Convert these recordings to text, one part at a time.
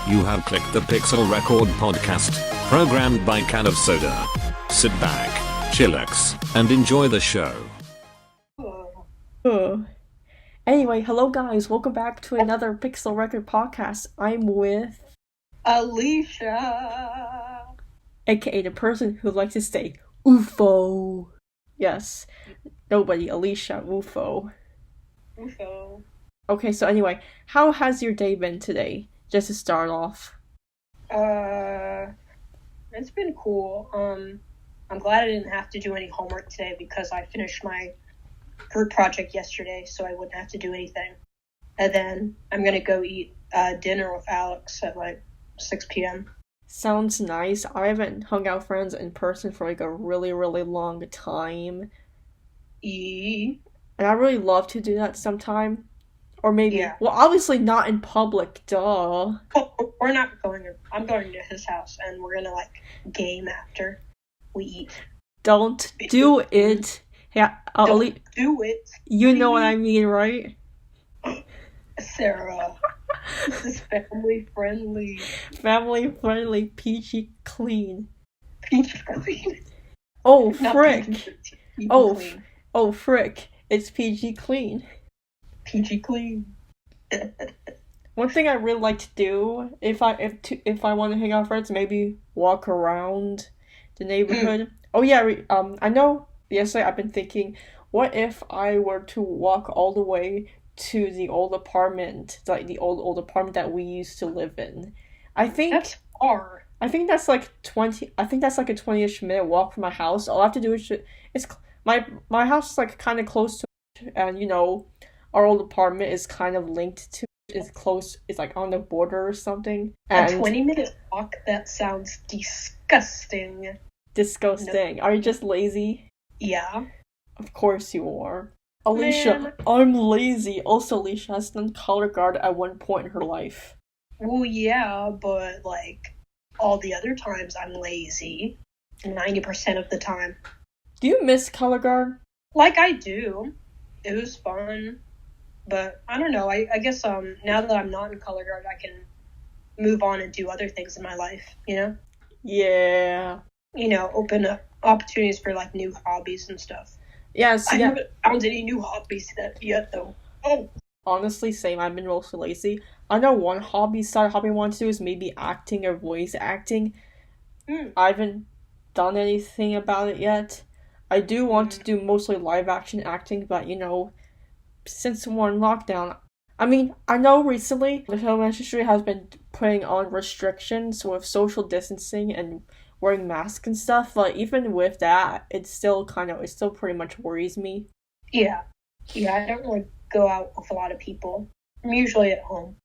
You have clicked the Pixel Record podcast, programmed by KanOfSoda. Sit back, chillax, and enjoy the show. Anyway, hello guys, welcome back to another Pixel Record podcast. I'm with Alicia, aka the person who likes to say UFO. Yes, nobody, Alicia, UFO. UFO. Okay, so anyway, how has your day been today? Just to start off. It's been cool. I'm glad I didn't have to do any homework today because I finished my group project yesterday, so I wouldn't have to do anything. And then I'm gonna go eat dinner with Alex at like 6 p.m. Sounds nice. I haven't hung out with friends in person for like a really, really long time. And I really love to do that sometime. Or maybe, well, obviously not in public, duh. Oh, we're not going, I'm going to his house, and we're gonna, like, game after we eat. Don't do it. Yeah, Don't do it. You know what I mean, right? Sarah, this is family-friendly. Family-friendly, peachy clean. Peachy clean. Oh, frick. Peachy clean. Oh, frick. It's PG clean. PG clean. One thing I really like to do if I want to hang out with friends, maybe walk around the neighborhood. Oh yeah, I know. Yesterday I've been thinking, what if I were to walk all the way to the old apartment, like the old apartment that we used to live in? I think that's far. I think that's like 20. I think that's like a 20-ish minute walk from my house. All I have to do is my house is like kind of close to, and you know, our old apartment is kind of linked to, it's close, it's like on the border or something. And a 20-minute walk? That sounds disgusting. Disgusting. No. Are you just lazy? Yeah. Of course you are. Alicia, man. I'm lazy. Also, Alicia has done color guard at one point in her life. Well, yeah, but like all the other times I'm lazy. 90% of the time. Do you miss color guard? Like I do. It was fun. But I don't know, I guess now that I'm not in color guard, I can move on and do other things in my life, you know? Yeah. You know, open up opportunities for like new hobbies and stuff. Yes, I haven't found any new hobbies yet though. Oh. Honestly, same. I've been mostly lazy. I know one side hobby I want to do is maybe acting or voice acting. I haven't done anything about it yet. I do want to do mostly live action acting, but you know, since we're in lockdown, I mean, I know recently the film industry has been putting on restrictions with social distancing and wearing masks and stuff, but even with that, it still pretty much worries me. Yeah, I don't really go out with a lot of people. I'm usually at home.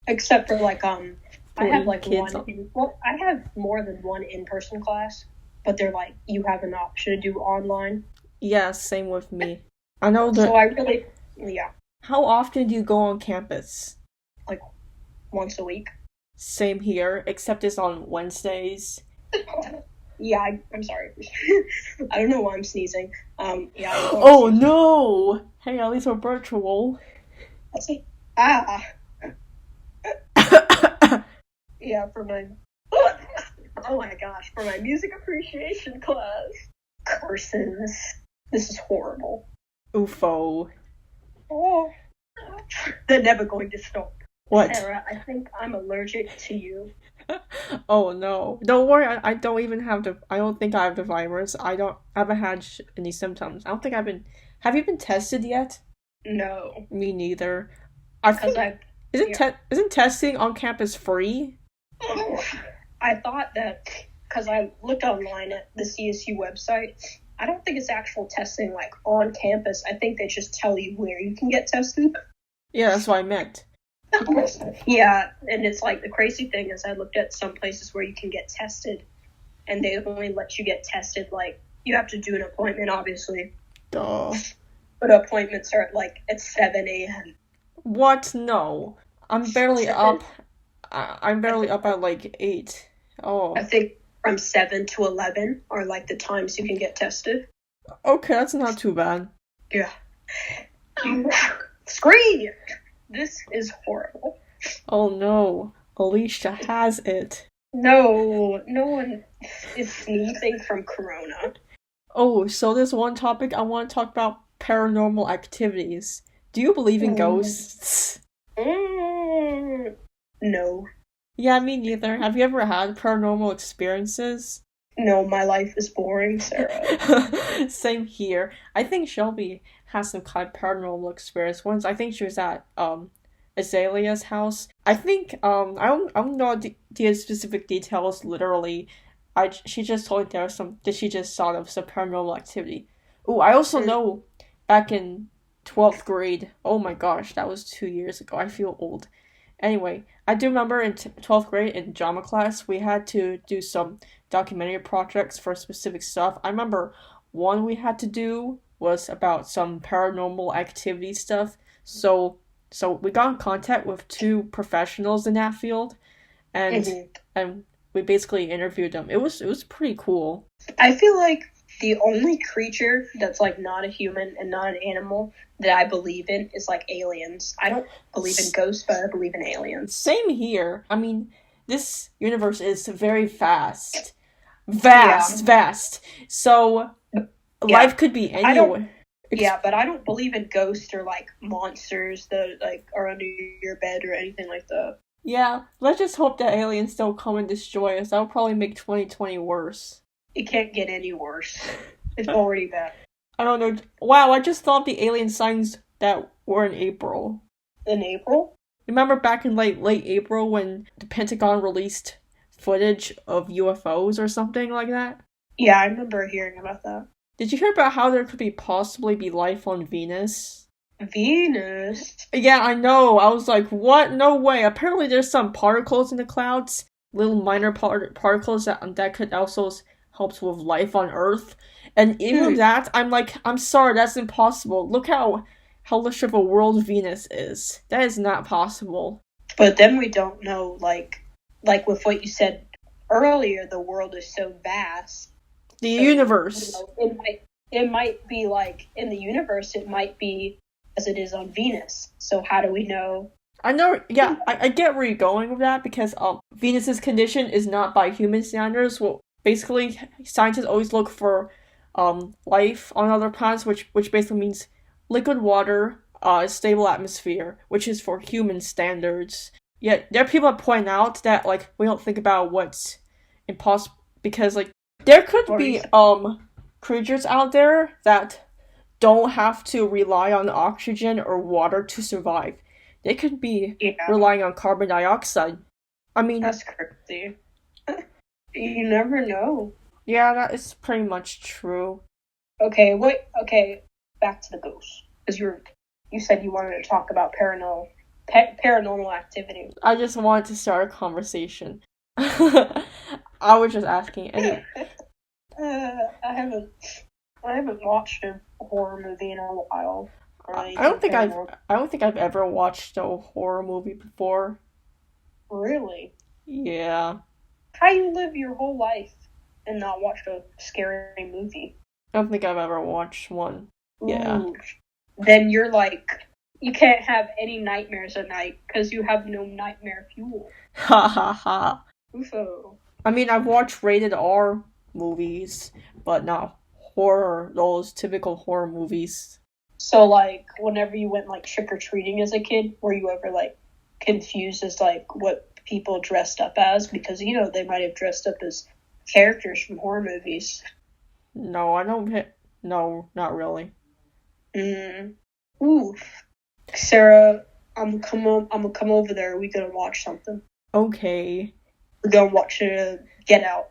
Except for like, I have like I have more than one in-person class, but they're like, you have an option to do online. Yeah, same with me. I know that. So I really, yeah. How often do you go on campus? Like, once a week. Same here, except it's on Wednesdays. Yeah, I'm sorry. I don't know why I'm sneezing. Yeah. Oh no! Hey, at least we're virtual. Let's see. Yeah, for my. Oh my gosh, for my music appreciation class. Curses. This is horrible. UFO. Oh. They're never going to stop. What? Sarah, I think I'm allergic to you. Oh no. Don't worry, I don't think I have the virus. I haven't had any symptoms. I don't think have you been tested yet? No. Me neither. Isn't testing on campus free? I thought that, because I looked online at the CSU website, I don't think it's actual testing, like, on campus. I think they just tell you where you can get tested. Yeah, that's what I meant. Yeah, and it's like, the crazy thing is I looked at some places where you can get tested, and they only let you get tested, like, you have to do an appointment, obviously. Duh. But appointments are at 7 a.m. What? No. I'm barely up. I'm barely up at, like, 8. Oh. I think from 7 to 11 are, like, the times you can get tested. Okay, that's not too bad. Yeah. Scream! This is horrible. Oh no. Alicia has it. No one is sneezing from corona. Oh, so there's one topic I want to talk about: paranormal activities. Do you believe in ghosts? No. Yeah, me neither. Have you ever had paranormal experiences? No, my life is boring, Sarah. Same here. I think Shelby has some kind of paranormal experience once. I think she was at Azalea's house. I think I don't know the specific details literally. She just told me there was some that she just saw of some paranormal activity. Oh, I also know back in 12th grade. Oh my gosh, that was 2 years ago. I feel old. Anyway, I do remember in 12th grade in drama class, we had to do some documentary projects for specific stuff. I remember one we had to do was about some paranormal activity stuff. So we got in contact with two professionals in that field, and we basically interviewed them. It was pretty cool. I feel like the only creature that's like not a human and not an animal that I believe in is like aliens. I don't believe in ghosts, but I believe in aliens. Same here. I mean, this universe is very vast. Vast. So life could be anywhere. Yeah, but I don't believe in ghosts or like monsters that like are under your bed or anything like that. Yeah, let's just hope that aliens don't come and destroy us. That would probably make 2020 worse. It can't get any worse. It's already bad. I don't know. Wow, I just thought the alien signs that were in April. In April? Remember back in late April when the Pentagon released footage of UFOs or something like that? Yeah, I remember hearing about that. Did you hear about how there could possibly be life on Venus? Venus? Yeah, I know. I was like, what? No way. Apparently there's some particles in the clouds, little minor particles that could also help with life on Earth. And even that, I'm like, I'm sorry, that's impossible. Look how hellish of a world Venus is. That is not possible. But then we don't know, like with what you said earlier, the world is so vast. The universe. You know, it might be like, in the universe, it might be as it is on Venus. So how do we know? I know, yeah, I get where you're going with that, because Venus's condition is not by human standards. Well, basically, scientists always look for life on other planets, which basically means liquid water, stable atmosphere, which is for human standards. Yet there are people that point out that like we don't think about what's impossible, because like there could be creatures out there that don't have to rely on oxygen or water to survive. They could be relying on carbon dioxide. I mean, that's crazy. You never know. Yeah, that is pretty much true. Okay, back to the ghosts. Because you said you wanted to talk about paranormal activity. I just wanted to start a conversation. I was just asking. Anyway. I haven't watched a horror movie in a while. I don't think I've ever watched a horror movie before. Really? Yeah. How you live your whole life and not watch a scary movie? I don't think I've ever watched one. Yeah. Ooh. Then you're like, you can't have any nightmares at night because you have no nightmare fuel. Ha ha ha. UFO. I mean, I've watched rated R movies, but not horror, those typical horror movies. So, like, whenever you went, like, trick-or-treating as a kid, were you ever, like, confused as, like, what people dressed up as? Because, you know, they might have dressed up as characters from horror movies. No, I don't. No, not really. Ooh. Sarah, I'm gonna come over there. We gonna watch something. Okay. We're gonna watch Get Out.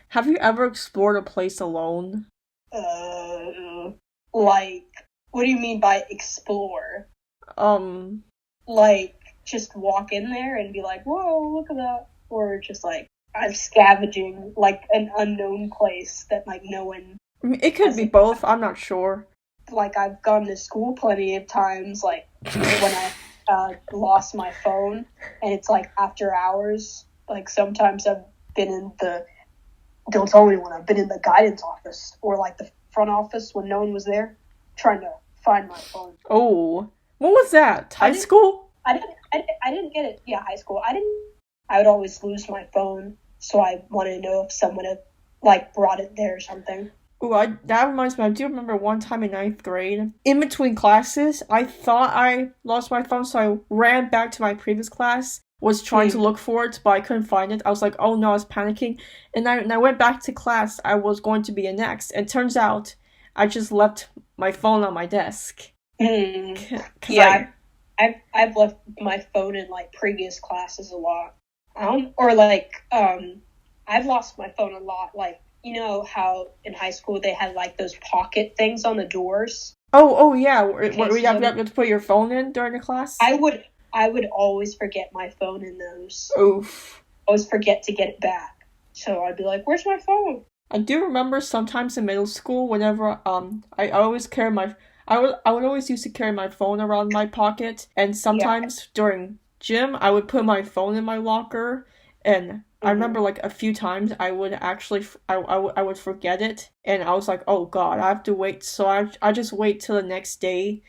Have you ever explored a place alone? Like, what do you mean by explore? Like, just walk in there and be like, whoa, look at that. Or just, like, I'm scavenging, like, an unknown place that, like, no one... I mean, it could be both, I'm not sure. Like, I've gone to school plenty of times, like, when I lost my phone, and it's, like, after hours. Like, sometimes I've been in the... Don't tell anyone, I've been in the guidance office, or, like, the front office when no one was there, trying to find my phone. Oh, what was that? High school? I didn't I didn't get it. Yeah, high school. I would always lose my phone, so I want to know if someone had like brought it there or something. Ooh, that reminds me, I do remember one time in 9th grade, in between classes, I thought I lost my phone, so I ran back to my previous class, was trying to look for it, but I couldn't find it. I was like, oh no, I was panicking, and I went back to class. I was going to be in next, and turns out I just left my phone on my desk. Yeah, I've left my phone in like previous classes a lot. I've lost my phone a lot, like, you know how in high school they had like those pocket things on the doors? Oh yeah, where you have to put your phone in during the class? I would always forget my phone in those. Oof. Always forget to get it back. So I'd be like, where's my phone? I do remember sometimes in middle school, whenever I always carry I would always used to carry my phone around my pocket, and sometimes during gym I would put my phone in my locker, and I remember like a few times I would actually I would forget it, and I was like, oh god, I have to wait. So I just wait till the next day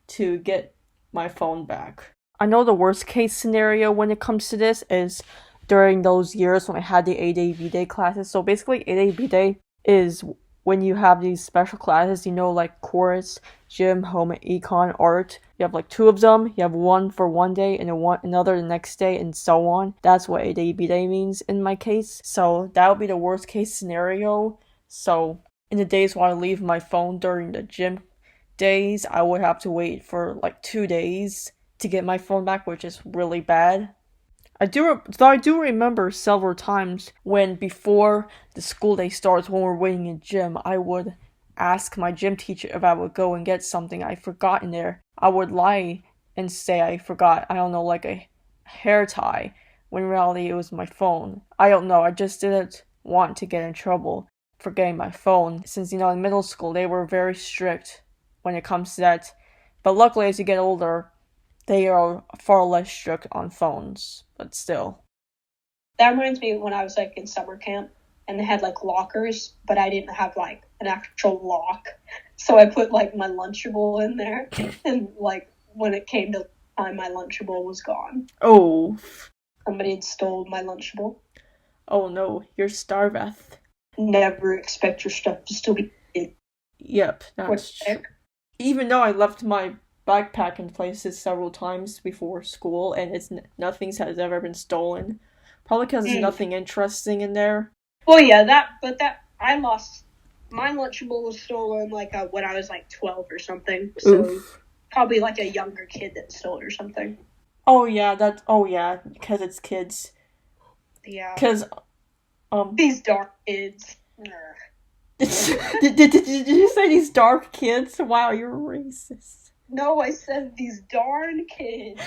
to get my phone back. I know the worst case scenario when it comes to this is during those years when I had the 8A B-Day classes. So basically 8A B-Day is when you have these special classes, you know, like chorus, gym, home econ, art. You have like 2 of them. You have one for one day and another the next day, and so on. That's what 8A B-Day means in my case. So that would be the worst case scenario. So in the days where I leave my phone during the gym days, I would have to wait for like 2 days to get my phone back, which is really bad. I do remember several times when before the school day starts, when we're waiting in gym, I would ask my gym teacher if I would go and get something I forgot in there. I would lie and say I forgot, I don't know, like a hair tie, when in reality it was my phone. I don't know, I just didn't want to get in trouble for getting my phone, since, you know, in middle school they were very strict when it comes to that. But luckily, as you get older, they are far less strict on phones, but still. That reminds me when I was like in summer camp and they had like lockers, but I didn't have like an actual lock. So I put like my Lunchable in there, and like when it came to time, my Lunchable was gone. Oh. Somebody had stole my Lunchable. Oh no, you're starveth. Never expect your stuff to still be in. Yep, that's true. Even though I left my backpack in places several times before school, and nothing has ever been stolen. Probably because there's nothing interesting in there. Well, yeah, I lost my Lunchable was stolen like when I was like 12 or something. So Oof. Probably like a younger kid that stole it or something. Oh yeah, because it's kids. Yeah. Because these dark kids. Did you say these dark kids? Wow, you're racist. No, I said these darn kids.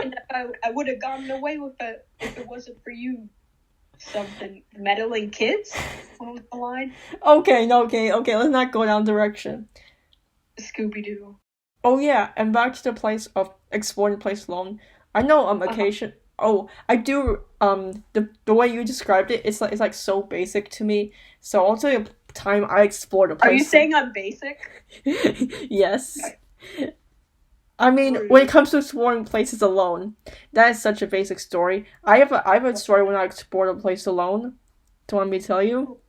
And I would have gotten away with it if it wasn't for you. Something meddling kids? What was the line? Okay, let's not go down direction. Scooby-Doo. Oh yeah, and back to the place of exploring the place alone. I know on vacation. Oh, I do. The way you described it, it's like so basic to me. So I'll tell you a time I explored a place. Are you saying I'm basic? Yes. I mean, when it comes to exploring places alone, that is such a basic story. I have a story when I explored a place alone. Do you want me to tell you?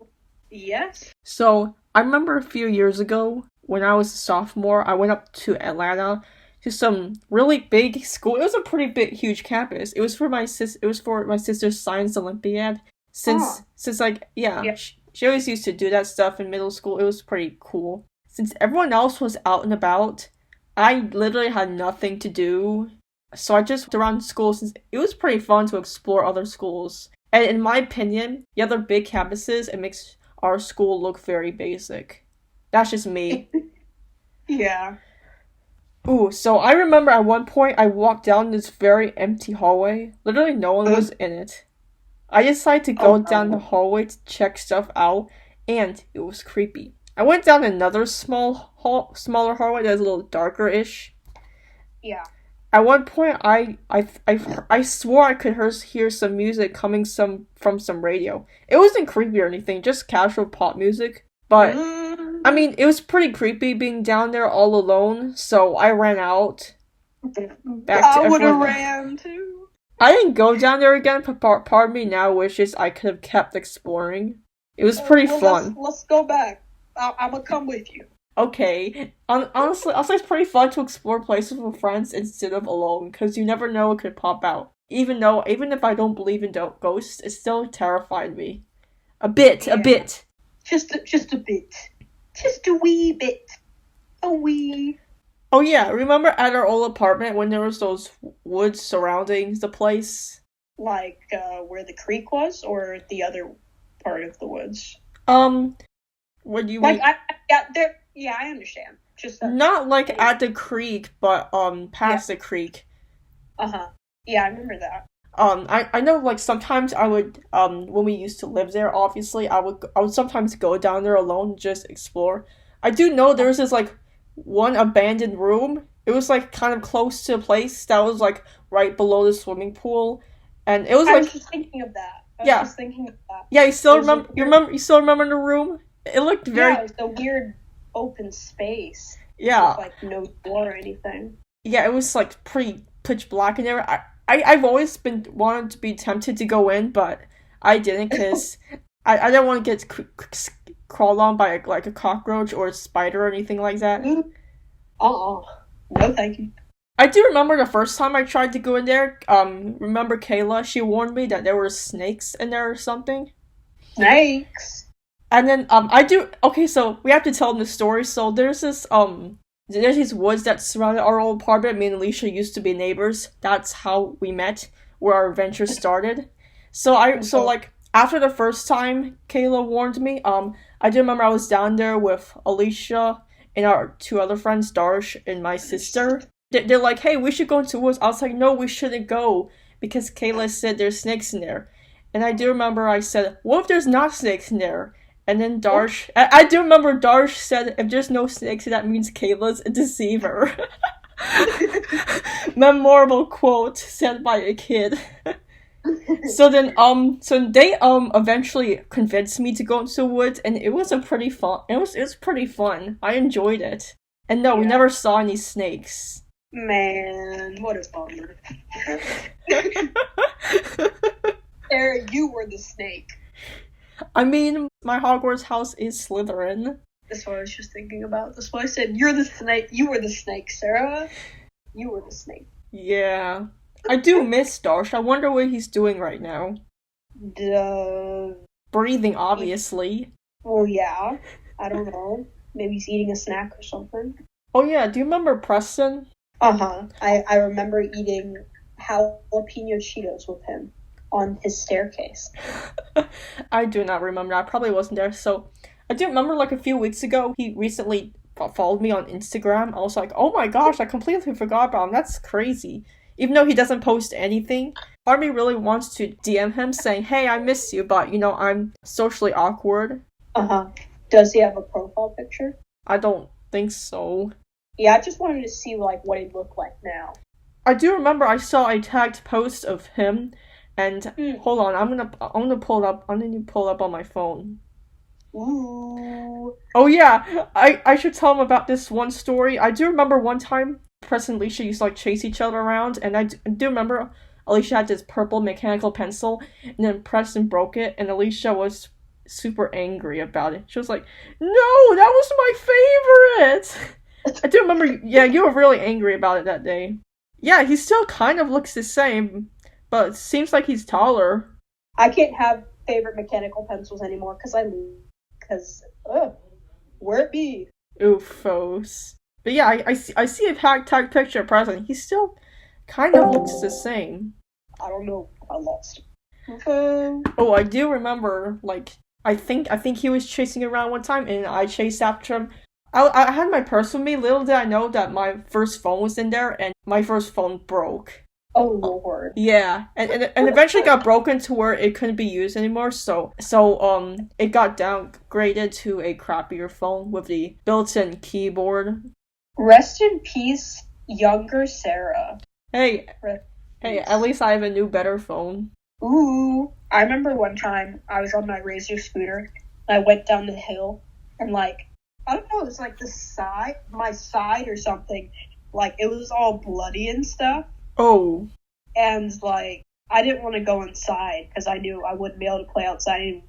Yes. So I remember a few years ago when I was a sophomore, I went up to Atlanta to some really big school. It was a pretty big, huge campus. It was for my sister's science Olympiad. Since like she always used to do that stuff in middle school. It was pretty cool. Since everyone else was out and about, I literally had nothing to do. So I just went around school, since it was pretty fun to explore other schools. And in my opinion, the other big campuses, it makes our school look very basic. That's just me. Yeah. Ooh, so I remember at one point I walked down this very empty hallway. Literally no one was in it. I decided to go down the hallway to check stuff out, and it was creepy. I went down another smaller hallway that was a little darker-ish. Yeah. At one point, I swore I could hear some music coming from some radio. It wasn't creepy or anything, just casual pop music. But, I mean, it was pretty creepy being down there all alone, so I ran out. Back to I would have everyone. ran too. I didn't go down there again, but part of me now wishes I could have kept exploring. It was pretty fun. Let's go back. I'm gonna come with you. Okay. Honestly, it's pretty fun to explore places with friends instead of alone, because you never know what could pop out. Even if I don't believe in ghosts, it still terrified me. A bit. Just a bit. Just a wee bit. A wee. Oh yeah, remember at our old apartment when there was those woods surrounding the place? Like, where the creek was, or the other part of the woods? What do you like, mean? I understand. Just not like at the creek, but past the creek. Yeah, I remember that. I know, like, sometimes I would, when we used to live there, obviously, I would sometimes go down there alone and just explore. I do know there's this, like, one abandoned room. It was, like, kind of close to a place that was, like, right below the swimming pool, and it was, like... I was just thinking of that. Yeah, you still remember the room? It looked very... Yeah, it was a weird open space. Yeah. With, like, no door or anything. Yeah, it was, like, pretty pitch black in there. I've always been wanted to be tempted to go in, but I didn't because I didn't want to get crawled on by like a cockroach or a spider or anything like that. No, thank you. I do remember the first time I tried to go in there. Remember Kayla? She warned me that there were snakes in there or something. Snakes. And then I do. Okay, so we have to tell them the story. So there's these woods that surrounded our old apartment. Me and Alicia used to be neighbors. That's how we met, where our adventure started. So like after the first time Kayla warned me, I do remember I was down there with Alicia and our two other friends, Darsh and my sister. They're like, hey, we should go into the woods. I was like, no, we shouldn't go because Kayla said there's snakes in there. And I do remember I said, what if there's not snakes in there? And then Darsh... I do remember Darsh said, if there's no snakes, that means Kayla's a deceiver. Memorable quote said by a kid. So they eventually convinced me to go into the woods, and it was pretty fun. It was pretty fun. I enjoyed it. And no, we never saw any snakes. Man, what a bummer. Sarah, you were the snake. I mean, my Hogwarts house is Slytherin. That's what I was just thinking about. That's why I said, you're the snake. You were the snake, Sarah. You were the snake. Yeah. I do miss Darsh. I wonder what he's doing right now. Breathing, obviously. Well, yeah. I don't know. Maybe he's eating a snack or something. Oh yeah, do you remember Preston? I remember eating jalapeno Cheetos with him on his staircase. I do not remember. I probably wasn't there. So I do remember like a few weeks ago, he recently followed me on Instagram. I was like, oh my gosh, I completely forgot about him. That's crazy. Even though he doesn't post anything, part of me really wants to DM him saying, hey, I miss you, but I'm socially awkward. Does he have a profile picture? I don't think so. Yeah, I just wanted to see like what he'd look like now. I do remember I saw a tagged post of him. And hold on, I'm gonna pull it up. I'm gonna pull it up on my phone. Ooh. Oh yeah, I should tell him about this one story. I do remember one time Preston and Alicia used to like chase each other around, and I do remember Alicia had this purple mechanical pencil, and then Preston broke it, and Alicia was super angry about it. She was like, "No, that was my favorite." I do remember. Yeah, you were really angry about it that day. Yeah, he still kind of looks the same. But it seems like he's taller. I can't have favorite mechanical pencils anymore because where it be? Oofos. But yeah, I see a tag picture of Preston. He still kind of looks the same. I don't know. I lost. Oh, I do remember. Like I think he was chasing around one time, and I chased after him. I had my purse with me. Little did I know that my first phone was in there, and my first phone broke. Oh Lord. Yeah, and eventually got broken to where it couldn't be used anymore. So it got downgraded to a crappier phone with the built-in keyboard. Rest in peace, younger Sarah. Hey, at least I have a new, better phone. Ooh, I remember one time I was on my Razor scooter. And I went down the hill, and like I don't know, it was like my side or something like, it was all bloody and stuff. Oh. And, like, I didn't want to go inside because I knew I wouldn't be able to play outside. It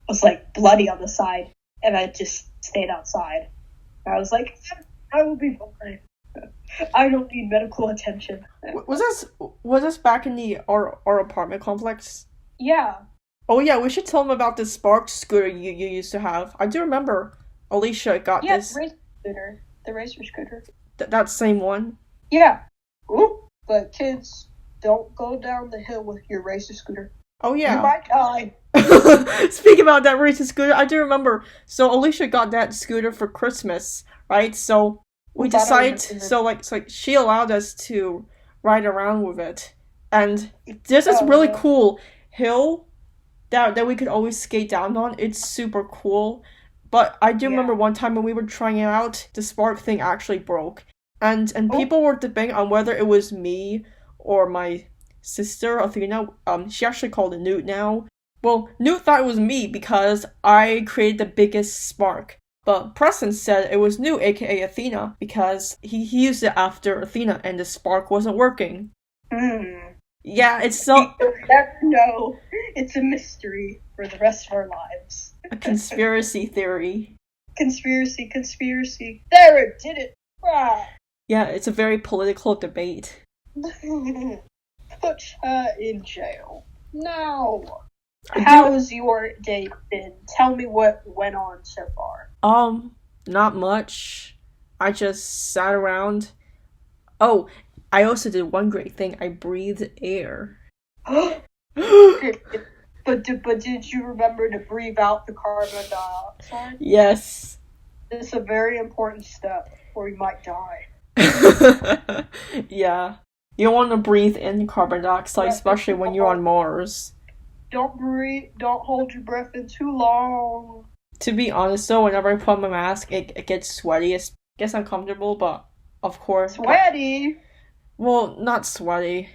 was, like, bloody on the side. And I just stayed outside. And I was like, I will be fine. I don't need medical attention. Was this back in our apartment complex? Yeah. Oh yeah, we should tell them about the Spark scooter you used to have. I do remember Alicia got this. Yeah, the racer scooter. That same one? Yeah. Ooh, but kids, don't go down the hill with your racer scooter. Oh yeah. You might die. Speaking about that racer scooter, I do remember. So Alicia got that scooter for Christmas, right? So we decided, so she allowed us to ride around with it, and there's this really cool hill that we could always skate down on. It's super cool, but I do remember one time when we were trying it out, the Spark thing actually broke, and people were debating on whether it was me or my sister Athena. She actually called it Newt now. Well, Newt thought it was me because I created the biggest Spark. But Preston said it was Newt, aka Athena, because he used it after Athena and the Spark wasn't working. Yeah, it's so... You'll never know. It's a mystery for the rest of our lives. A conspiracy theory. Conspiracy. There, it did it. Ah. Yeah, it's a very political debate. Put her in jail. Now. How's your day been? Tell me what went on so far. Not much. I just sat around. Oh, I also did one great thing. I breathed air. But did you remember to breathe out the carbon dioxide? Yes. It's a very important step, or you might die. Yeah. You don't want to breathe in carbon dioxide, especially when you're on Mars. Don't hold your breath in too long. To be honest though, whenever I put on my mask, it gets sweaty. It gets uncomfortable, but of course... Sweaty? Well, not sweaty.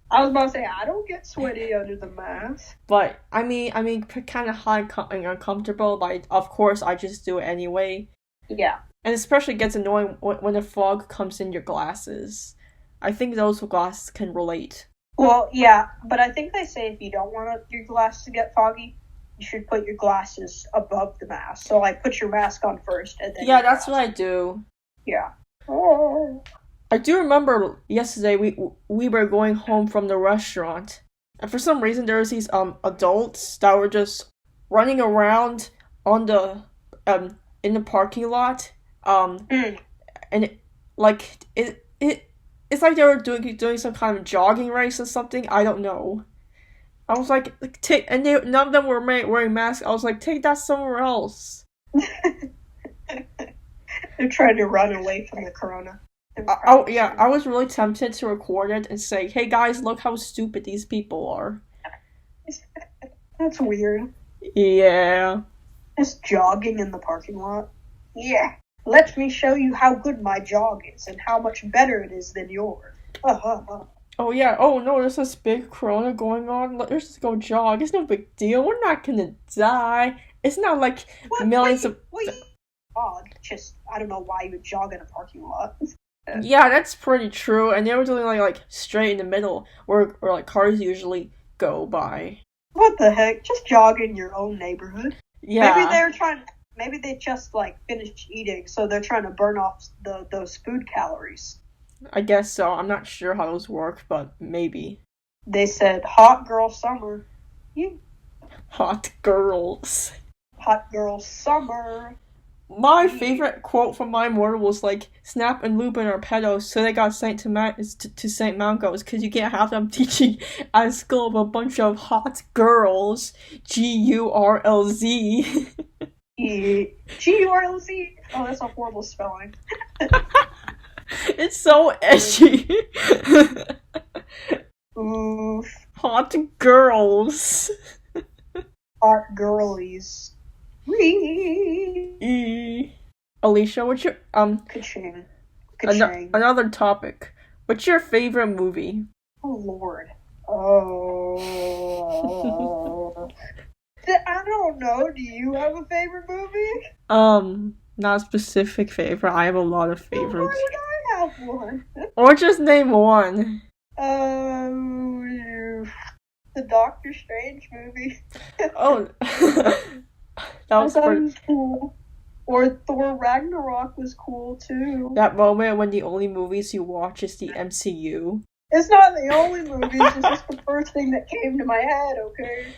I was about to say, I don't get sweaty under the mask. But, I mean, kind of hot and uncomfortable, but of course I just do it anyway. Yeah. And especially gets annoying when the fog comes in your glasses. I think those glasses can relate. Well, yeah, but I think they say if you don't want your glasses to get foggy, you should put your glasses above the mask. So, like, put your mask on first, and then... Yeah, that's what I do. Yeah. Oh. I do remember yesterday we were going home from the restaurant, and for some reason there was these adults that were just running around on the in the parking lot, and it's like they were doing some kind of jogging race or something. I don't know. I was like, none of them were wearing masks. I was like, take that somewhere else. They're trying to run away from the corona. I was really tempted to record it and say, hey guys, look how stupid these people are. That's weird. Yeah. Just jogging in the parking lot? Yeah. Let me show you how good my jog is and how much better it is than yours. Oh yeah, oh no, there's this big corona going on. Let's just go jog. It's no big deal. We're not gonna die. It's not like millions of... Jog. Just, I don't know why you would jog in a parking lot. Yeah, that's pretty true. And they were doing like straight in the middle where like cars usually go by. What the heck? Just jog in your own neighborhood. Yeah. Maybe they just like finished eating, so they're trying to burn off those food calories. I guess so. I'm not sure how those work, but maybe. They said hot girl summer. Hot girls. Hot girl summer. My favorite quote from my mortal was like, Snap and Lupin are pedos, so they got sent to St. Mungo's, because you can't have them teaching at a school of a bunch of hot girls. G-U-R-L-Z. G-U-R-L-Z? Oh, that's a horrible spelling. It's so edgy. Oof. Hot girls. Hot girlies. Alicia, what's your Ka-ching. Another topic. What's your favorite movie? Oh Lord. Oh. I don't know. Do you have a favorite movie? Not a specific favorite. I have a lot of favorites. Why would I have one. Or just name one. The Doctor Strange movie. Oh, that was was cool. Or Thor Ragnarok was cool too. that moment when the only movies you watch is the MCU. It's not the only movies, it's just the first thing that came to my head, okay?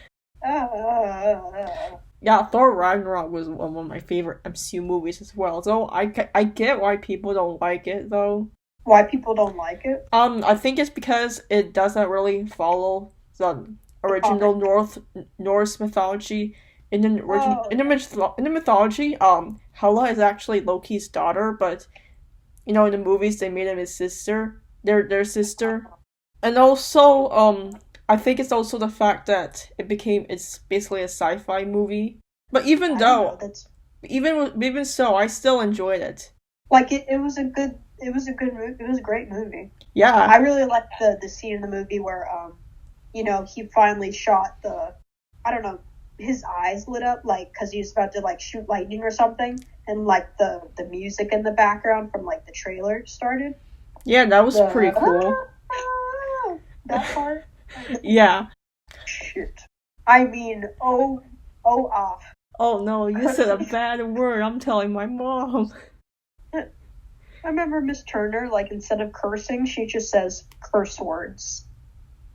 Yeah, Thor Ragnarok was one of my favorite MCU movies as well. So I get why people don't like it though. Why people don't like it? I think it's because it doesn't really follow the original Norse mythology. In the mythology, Hela is actually Loki's daughter, but in the movies they made him his sister, their sister, and also I think it's also the fact that it's basically a sci-fi movie. But even so, I still enjoyed it. Like it was a good movie. It was a great movie. Yeah, I really liked the scene in the movie where he finally shot his eyes lit up, like, because he was about to, like, shoot lightning or something, and, like, the music in the background from, like, the trailer started. Yeah, that was pretty cool. That part. Yeah. Shit. I mean, Oh no, you said a bad word. I'm telling my mom. I remember Miss Turner, like, instead of cursing, she just says curse words.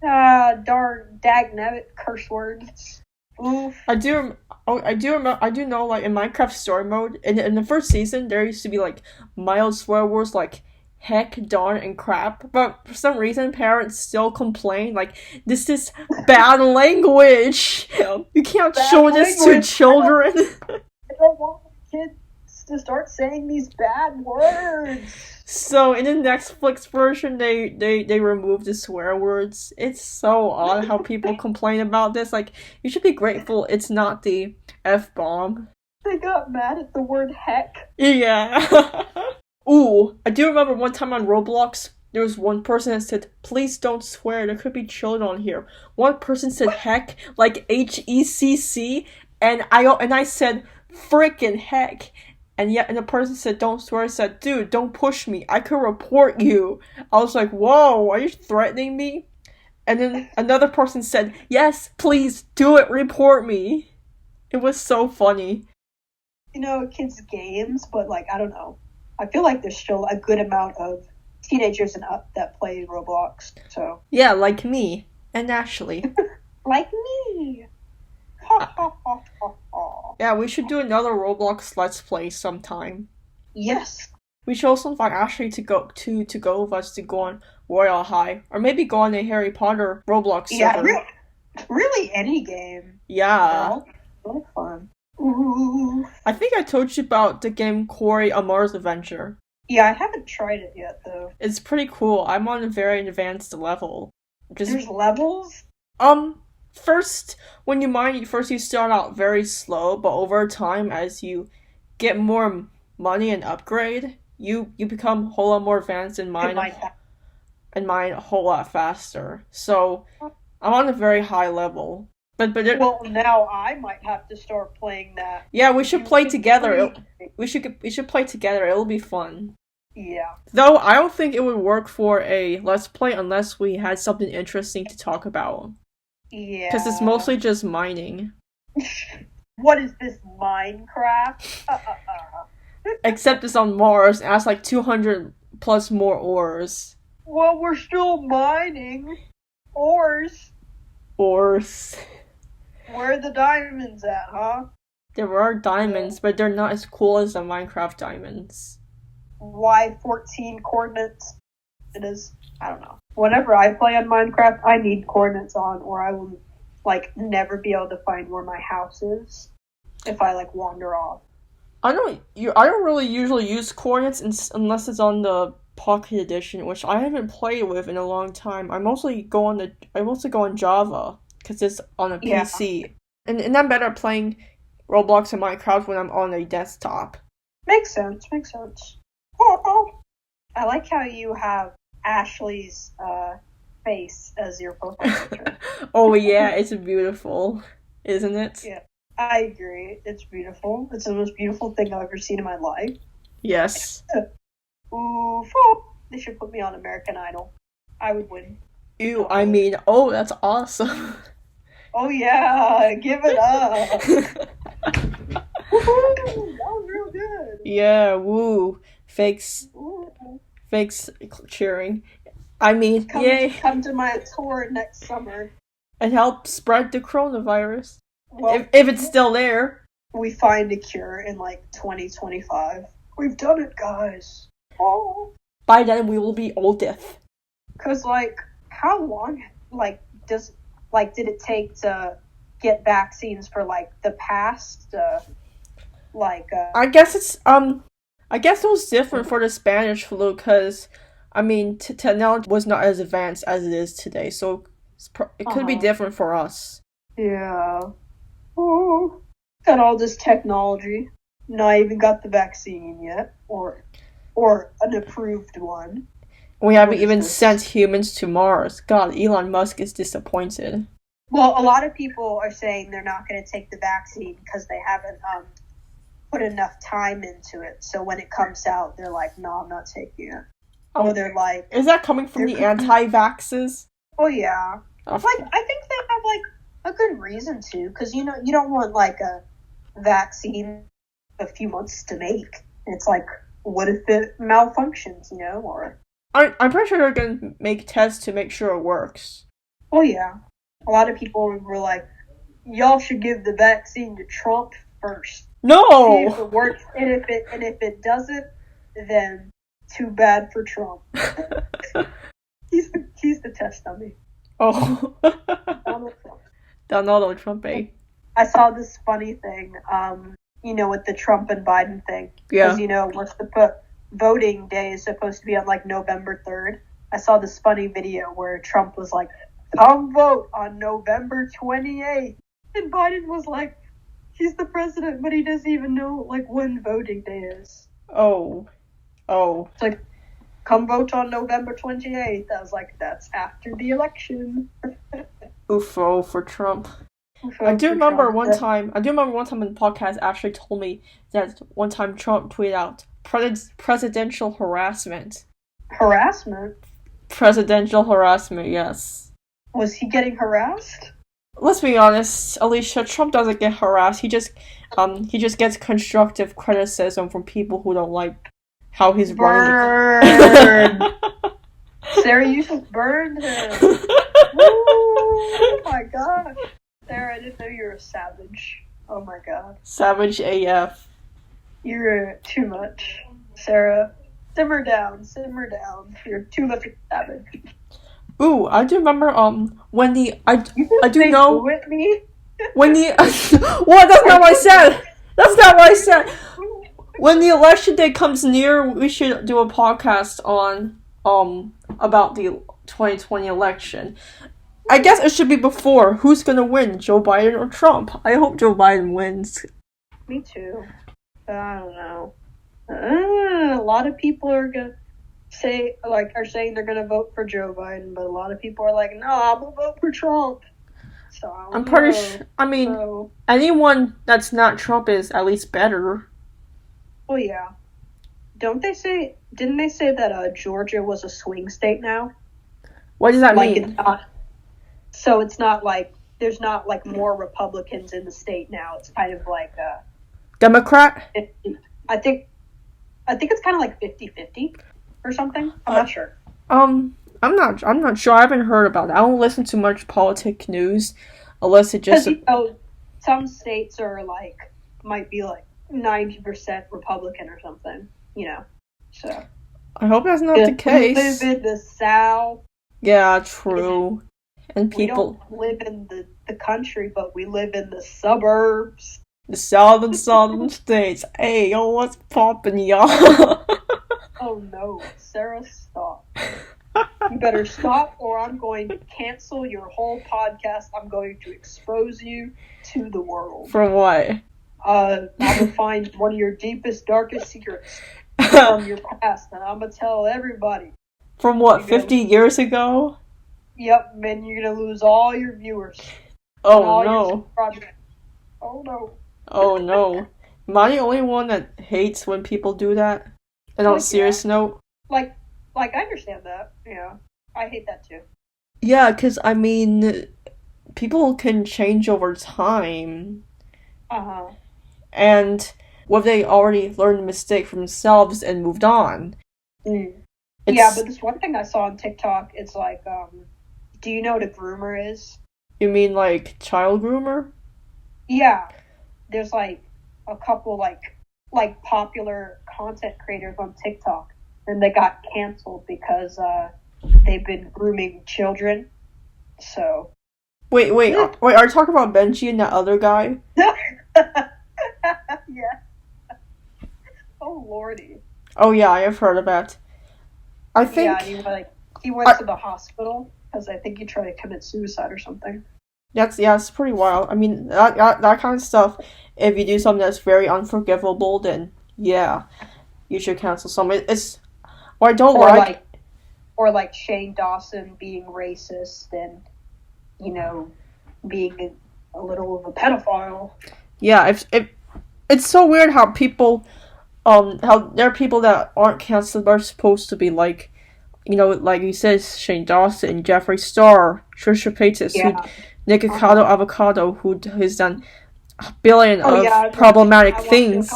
Darn, dagnabbit, curse words. Oof. I do know, like, in Minecraft story mode, in the first season, there used to be, like, mild swear words like heck, darn, and crap, but for some reason, parents still complain, like, this is bad language! You can't show this to children! I don't want kids to start saying these bad words! So, in the Netflix version, they removed the swear words. It's so odd how people complain about this. Like, you should be grateful it's not the F-bomb. They got mad at the word heck. Yeah. Ooh, I do remember one time on Roblox, there was one person that said, please don't swear, there could be children on here. One person said heck, like H-E-C-C, and I said, frickin' heck. And the person said, don't swear. I said, dude, don't push me. I could report you. I was like, whoa, are you threatening me? And then another person said, yes, please, do it, report me. It was so funny. Kids' games, but, like, I don't know. I feel like there's still a good amount of teenagers and up that play Roblox, so. Yeah, like me. And Ashley. Like me! Yeah, we should do another Roblox Let's Play sometime. Yes. We should also invite Ashley to go with us to go on Royal High, or maybe go on a Harry Potter Roblox server. Yeah, really any game. Yeah. Really fun. Ooh. I think I told you about the game Cory A Mars Adventure. Yeah, I haven't tried it yet, though. It's pretty cool. I'm on a very advanced level. There's levels? First, when you mine, you start out very slow, but over time, as you get more money and upgrade, you become a whole lot more advanced and mine a whole lot faster. So, I'm on a very high level. Well, now I might have to start playing that. Yeah, we should play together. We should play together. It'll be fun. Yeah. Though I don't think it would work for a Let's Play unless we had something interesting to talk about. Yeah. Because it's mostly just mining. What is this, Minecraft? Except it's on Mars and has like 200 plus more ores. Well, we're still mining. Ores. Where are the diamonds at, huh? There are diamonds, but they're not as cool as the Minecraft diamonds. Why 14 coordinates? It is, I don't know. Whenever I play on Minecraft, I need coordinates on, or I will, like, never be able to find where my house is if I, like, wander off. I don't really usually use coordinates unless it's on the Pocket Edition, which I haven't played with in a long time. I mostly go on Java because it's on a PC, and I'm better at playing Roblox and Minecraft when I'm on a desktop. Makes sense. Oh. I like how you have Ashley's face as your profile picture. Oh yeah, it's beautiful, isn't it? Yeah, I agree. It's beautiful. It's the most beautiful thing I've ever seen in my life. Yes. Ooh, They should put me on American Idol. I would win. Ew, I mean, oh, that's awesome. Oh yeah, give it up. Woohoo! That was real good. Yeah, woo. Fakes Ooh. cheering. I mean, yay. Come to my tour next summer. And help spread the coronavirus. Well, If it's still there. we find a cure in like 2025. We've done it, guys. Oh. By then we will be old death. Cause like, how long did it take to get vaccines for like the past I guess it was different for the Spanish flu because I mean technology was not as advanced as it is today, so it could be different for us. Yeah. Oh. Got all this technology. Not even got the vaccine yet, or an approved one. We haven't even sent humans to Mars. God, Elon Musk is disappointed. Well, a lot of people are saying they're not going to take the vaccine because they haven't put enough time into it. So when it comes out, they're like, "No, I'm not taking it." Or they're like, "Is that coming from the anti-vaxxers?" Oh yeah, like I think they have like a good reason to, because you don't want like a vaccine a few months to make. And it's like, what if it malfunctions? Or I'm pretty sure they're gonna make tests to make sure it works. Oh yeah. A lot of people were like, y'all should give the vaccine to Trump first. No! See if it works, and if it doesn't, then too bad for Trump. He's the test dummy. Oh. Donald Trump. Donald Trump, eh? I saw this funny thing, with the Trump and Biden thing. Yeah. Because, voting day is supposed to be on, like, November 3rd. I saw this funny video where Trump was like, come vote on November 28th. And Biden was like, he's the president, but he doesn't even know, like, when voting day is. Oh. It's like, come vote on November 28th. I was like, that's after the election. Oofo for Trump. I do remember one time in the podcast actually told me that one time Trump tweeted out presidential harassment. Harassment? Presidential harassment, yes. Was he getting harassed? Let's be honest, Alicia, Trump doesn't get harassed. He just gets constructive criticism from people who don't like how he's running. Sarah, you just burned him. Oh my god. Sarah, I didn't know you were a savage. Oh my god. Savage AF. You're too much. Sarah, simmer down. You're too much of a savage. Ooh, I do remember when the What? That's not what I said. When the election day comes near, we should do a podcast on about the 2020 election. I guess it should be before. Who's gonna win, Joe Biden or Trump? I hope Joe Biden wins. Me too. I don't know. A lot of people are saying they're gonna vote for Joe Biden, but a lot of people are like, no, I'm gonna vote for Trump. So I'm pretty sure. I mean, anyone that's not Trump is at least better. Oh yeah. Didn't they say that Georgia was a swing state now? What does that mean? It's not like there's not like more Republicans in the state now. It's kind of like Democrat? I think it's kind of like 50-50 or something. I'm not sure. I'm not sure. I haven't heard about it. I don't listen to much politic news unless it just some states are might be like 90% Republican or something, So I hope that's not the case. We live in the South. Yeah, true. And people we don't live in the country, but we live in the suburbs. The southern states. Hey, yo, what's poppin', y'all? Oh no, Sarah, stop. You better stop or I'm going to cancel your whole podcast. I'm going to expose you to the world. For what? I'm going to find one of your deepest, darkest secrets from your past, and I'm going to tell everybody. From what, 50 years ago? Yep, man, you're going to lose all your viewers. Oh no. Oh no. Oh no. Am I the only one that hates when people do that? And on a serious note? Like Like, I understand that. Yeah. I hate that too. Yeah, because, I mean, people can change over time. Uh-huh. And what if they already learned a mistake from themselves and moved on? Mm. It's, Yeah, but this one thing I saw on TikTok, it's like, do you know what a groomer is? You mean, like, child groomer? Yeah. There's, like, a couple, like popular content creators on TikTok, and they got canceled because, they've been grooming children. So. Wait, are you talking about Benji and that other guy? Yeah. Oh, lordy. Oh, yeah, I have heard of that. I think... Yeah, he went to the hospital because I think he tried to commit suicide or something. It's pretty wild. I mean, that kind of stuff, if you do something that's very unforgivable, then, yeah, you should cancel someone. It's... What I don't like... Or like Shane Dawson being racist and, being a little of a pedophile. Yeah, it's so weird how people... how there are people that aren't canceled but are supposed to be, like, like you said, Shane Dawson, Jeffree Star, Trisha Paytas, Nikocado Avocado, who has done a billion of problematic things.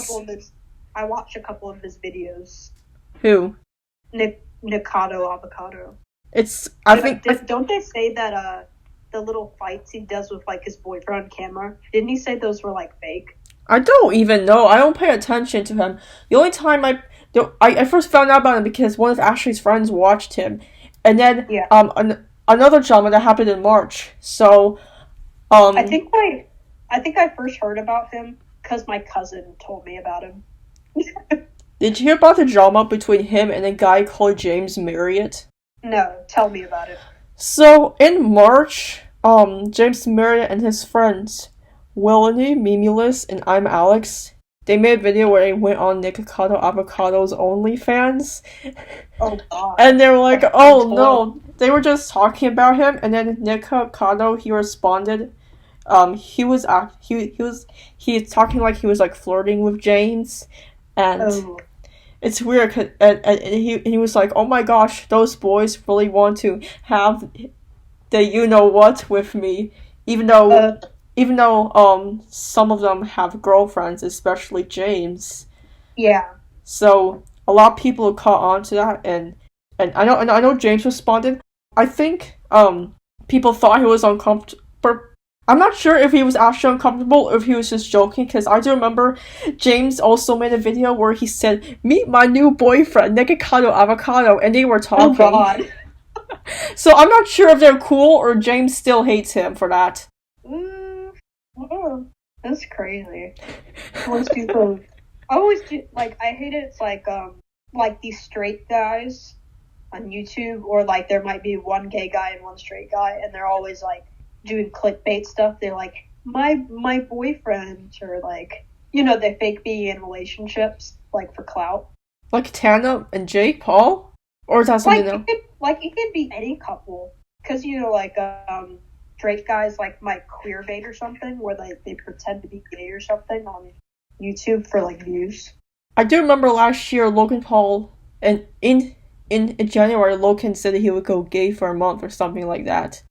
I watched a couple of his videos. Who? Nikocado Avocado. Don't they say that the little fights he does with like his boyfriend on camera, didn't he say those were like fake? I don't even know. I don't pay attention to him. The only time I first found out about him because one of Ashley's friends watched him, and then another drama that happened in March. So, I think I first heard about him because my cousin told me about him. Did you hear about the drama between him and a guy called James Marriott? No, tell me about it. So in March, James Marriott and his friends, Willany, Mimulus, and I'm Alex, they made a video where they went on Nikocado Avocado's OnlyFans. Oh God. And they were like, oh no. They were just talking about him, and then Nikocado, he responded. He was talking like he was like flirting with James, and it's weird. And he was like, oh my gosh, those boys really want to have the you know what with me, even though some of them have girlfriends, especially James. Yeah. So a lot of people caught on to that, and I know James responded. I think people thought he was uncomfortable. I'm not sure if he was actually uncomfortable or if he was just joking, because I do remember James also made a video where he said, "Meet my new boyfriend, Nikocado Avocado," and they were talking. Oh God. So I'm not sure if they're cool or James still hates him for that. Oh, that's crazy. Most people always do, like, I hate it. It's like these straight guys on YouTube, or like there might be one gay guy and one straight guy, and they're always like doing clickbait stuff. They're like, my boyfriend, or like, they fake being in relationships, like for clout. Like Tana and Jake Paul? Or is that something else? It could be any couple. Because, straight guys like might queer bait or something, where they pretend to be gay or something on YouTube for like views. I do remember last year Logan Paul, and in January Logan said that he would go gay for a month or something like that.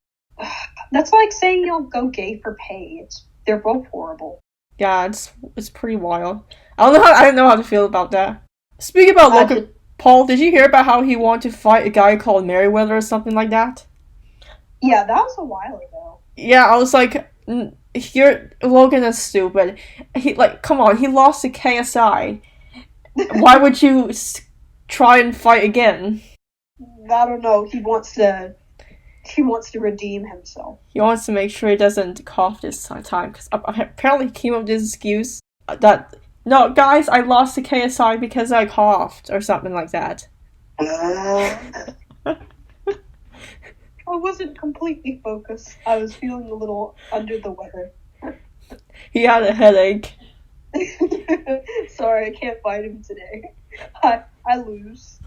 That's like saying you'll go gay for pay. They're both horrible. Yeah, it's pretty wild. I don't know how to feel about that. Speaking about Logan Paul, did you hear about how he wanted to fight a guy called Merriweather or something like that? Yeah, that was a while ago. Yeah, I was like, Logan is stupid. Come on, he lost to KSI. Why would you try and fight again? I don't know. He wants to redeem himself. He wants to make sure he doesn't cough this time, because apparently he came up with this excuse that, no, guys, I lost to KSI because I coughed, or something like that. I wasn't completely focused. I was feeling a little under the weather. He had a headache. Sorry, I can't fight him today. I lose.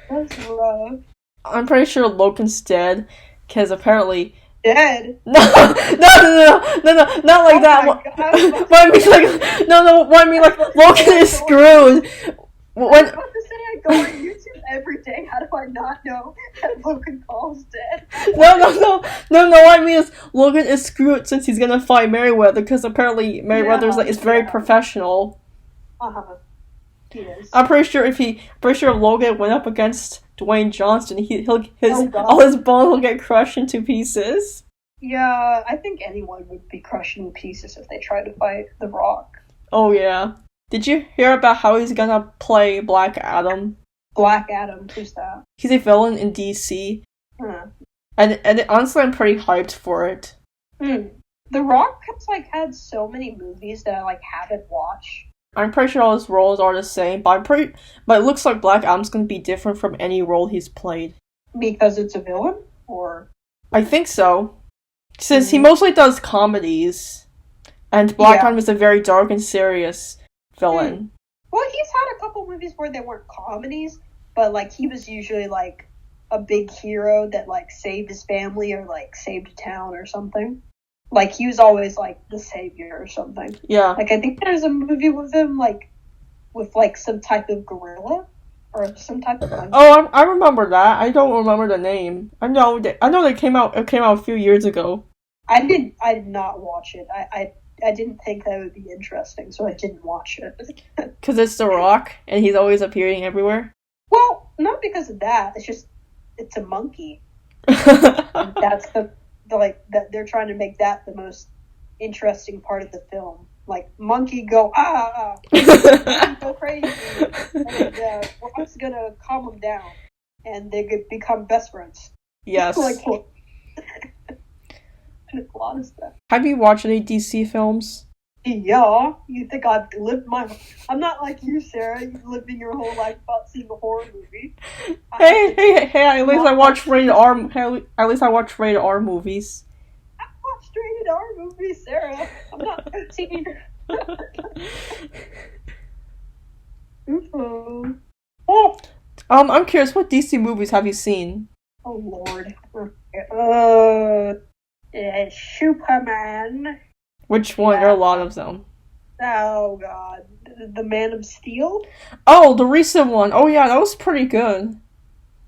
That's rough. I'm pretty sure Logan's dead, because apparently... Dead? No, not like that. What I mean, like, Logan is screwed. I was about to say, go on YouTube every day. How do I not know that Logan Paul's dead? No. What I mean is Logan is screwed since he's gonna fight Merriweather because apparently Merriweather's is very professional. He is. I'm pretty sure if Logan went up against Dwayne Johnson, all his bones will get crushed into pieces. Yeah, I think anyone would be crushed in pieces if they tried to fight The Rock. Oh yeah. Did you hear about how he's gonna play Black Adam? Black Adam, who's that? He's a villain in DC. And honestly, I'm pretty hyped for it. The Rock has had so many movies that I haven't watched. I'm pretty sure all his roles are the same, but it looks like Black Adam's gonna be different from any role he's played. Because it's a villain, or? I think so. Since he mostly does comedies, and Black Adam is a very dark and serious villain. Well, he's had a couple movies where they weren't comedies, but he was usually a big hero that saved his family or saved a town or something. He was always the savior or something. Yeah. I think there's a movie with him with some type of gorilla or some type of monkey. Oh, I remember that. I don't remember the name. I know they came out. It came out a few years ago. I did not watch it. I didn't think that would be interesting, so I didn't watch it. Because it's The Rock, and he's always appearing everywhere? Well, not because of that. It's just, it's a monkey. That's that they're trying to make that the most interesting part of the film. Monkey go, monkey go crazy, and Rock's gonna calm them down, and they could become best friends. Yes. A lot of stuff. Have you watched any DC films? Yeah, you think I've lived I'm not like you, Sarah. You've lived your whole life without seeing a horror movie. Hey! At least I watch rated R. At least I watch rated R movies. I watched rated R movies, Sarah. I'm not 13. Oh. I'm curious. What DC movies have you seen? Oh Lord. Superman. Which one? There are a lot of them. Oh God, the Man of Steel. Oh, the recent one. Oh yeah, that was pretty good.